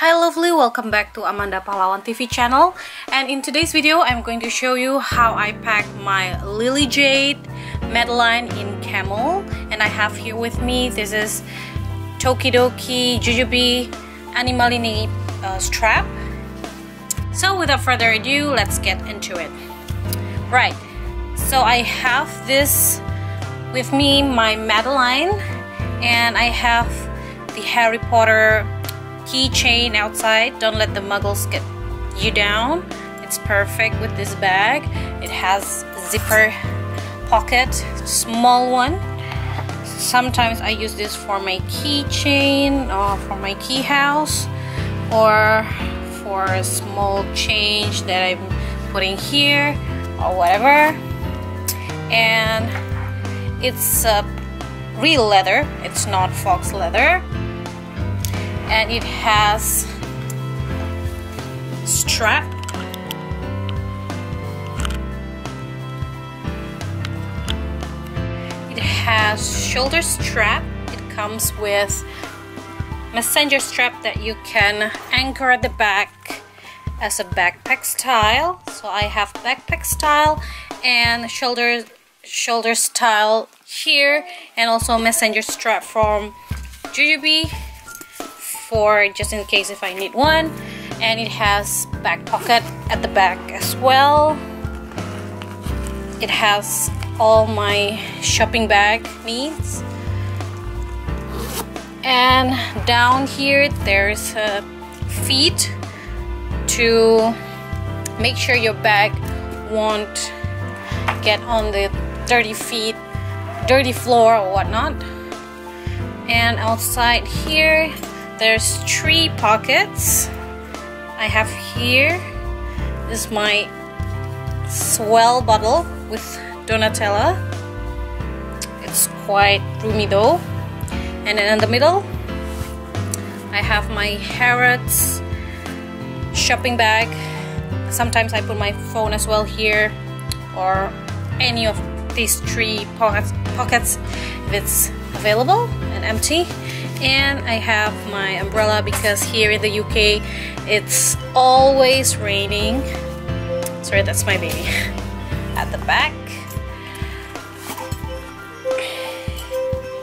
Hi lovely, welcome back to Amanda Pahlawan TV channel, and in today's video I'm going to show you how I pack my Lily Jade Madeline in Camel. And I have here with me, this is Tokidoki Jujube Animaline strap. So without further ado, let's get into it. Right, so I have this with me, my Madeline, and I have the Harry Potter keychain outside. Don't let the muggles get you down. It's perfect with this bag. It has zipper pocket, small one. Sometimes I use this for my keychain or for my key house or for a small change that I'm putting here or whatever. And it's real leather, it's not fox leather. And it has strap. It has shoulder strap. It comes with messenger strap that you can anchor at the back as a backpack style. So I have backpack style and shoulder style here, and also messenger strap from Jujube for just in case if I need one. And it has back pocket at the back as well. It has all my shopping bag needs, and down here there's a feet to make sure your bag won't get on the dirty floor or whatnot. And outside here there's 3 pockets. I have here, this is my Swell bottle with Donatella. It's quite roomy though. And then in the middle I have my Harrods shopping bag. Sometimes I put my phone as well here, or any of these 3 pockets if it's available and empty. And I have my umbrella because here in the UK it's always raining. Sorry, that's my baby. At the back.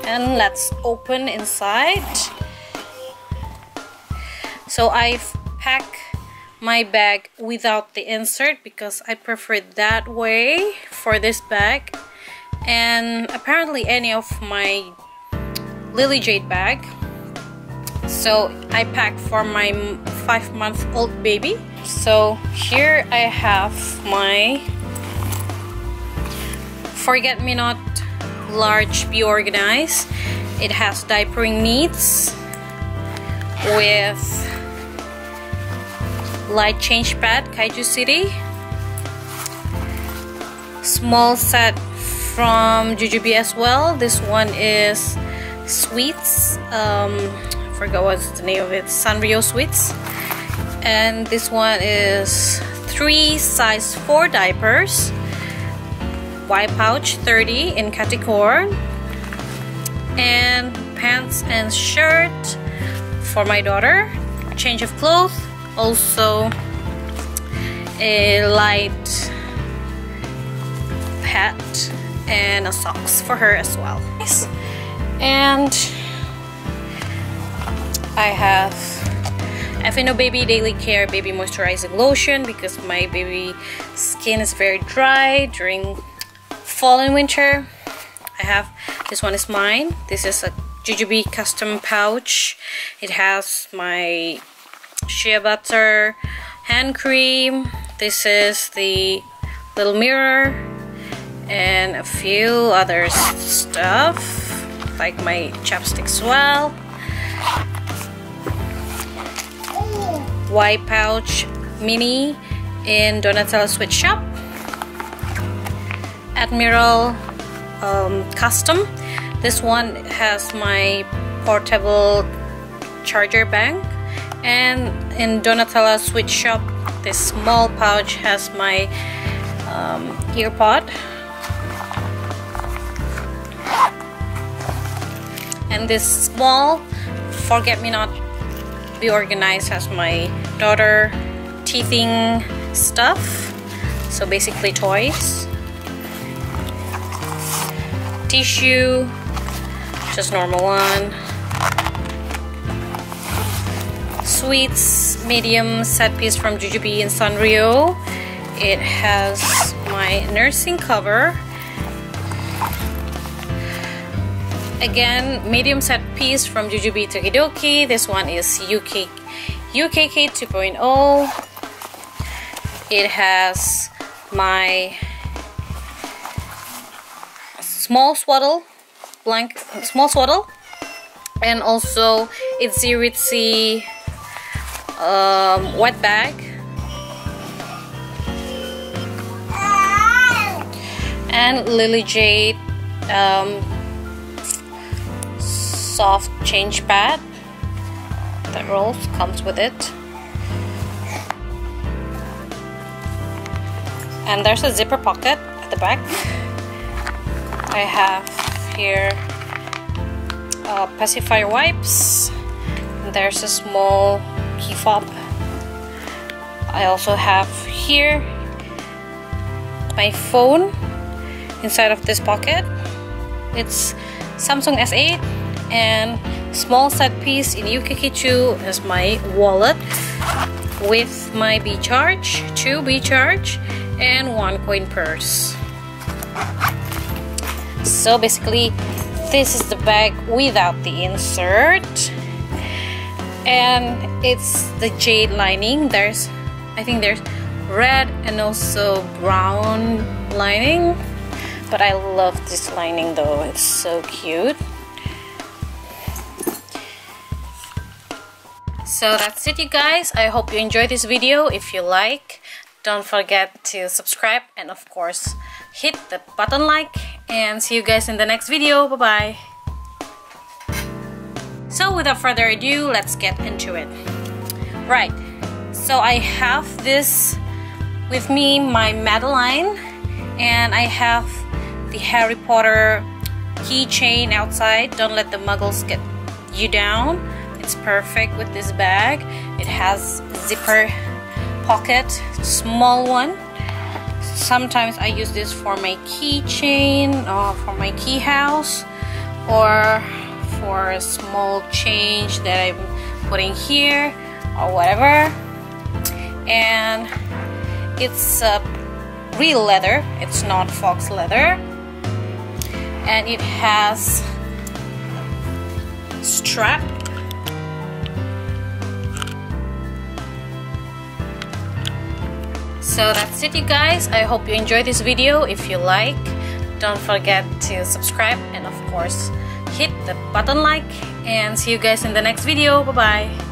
And let's open inside. So I've packed my bag without the insert because I prefer that way for this bag. And apparently any of my Lily Jade bag. So I packed for my 5-month-old baby. So here I have my Forget Me Not large Be Organized. It has diapering needs with light change pad Kaiju City. Small set from Jujube as well. This one is Sweets, forgot what's the name of it, Sanrio Sweets. And this one is 3 size 4 diapers, Y pouch 30 in Caticorn, and pants and shirt for my daughter, change of clothes, also a light hat and a socks for her as well. And I have Afino Baby Daily Care Baby Moisturizing Lotion because my baby skin is very dry during fall and winter. I have, this one is mine. This is a Jujube custom pouch. It has my shea butter, hand cream. This is the little mirror and a few other stuff like my chapsticks as well. Y pouch mini in Donatella Sweet Shop. Admiral custom. This one has my portable charger bank. And in Donatella Sweet Shop, this small pouch has my ear pod. And this small Forget Me Not be organized as my daughter teething stuff, so basically toys, tissue, just normal one, sweets, medium set piece from Jujubee and Sanrio. It has my nursing cover. Again, medium set piece from Jujubee Tokidoki. This one is UKK 2.0. It has my small swaddle, and also it's Itsy wet bag, and Lily Jade soft change pad that rolls, comes with it. And there's a zipper pocket at the back. I have here pacifier wipes. There's a small key fob. I also have here my phone inside of this pocket. It's Samsung S8, and small set piece in UKK2 is my wallet with my B-charge, 2 B-charge, and 1 coin purse. So basically, this is the bag without the insert, and it's the jade lining. I think there's red and also brown lining, but I love this lining though, it's so cute. So that's it, you guys. I hope you enjoyed this video. If you like, don't forget to subscribe and of course hit the button like, and see you guys in the next video. Bye bye. So without further ado, let's get into it. Right, so I have this with me, my Madeline, and I have the Harry Potter keychain outside. Don't let the muggles get you down. It's perfect with this bag. It has zipper pocket, small one. Sometimes I use this for my keychain or for my key house, or for a small change that I'm putting here or whatever. And it's real leather, it's not fox leather, and it has strap. So that's it, you guys. I hope you enjoyed this video. If you like, don't forget to subscribe and of course hit the button like, and see you guys in the next video. Bye bye.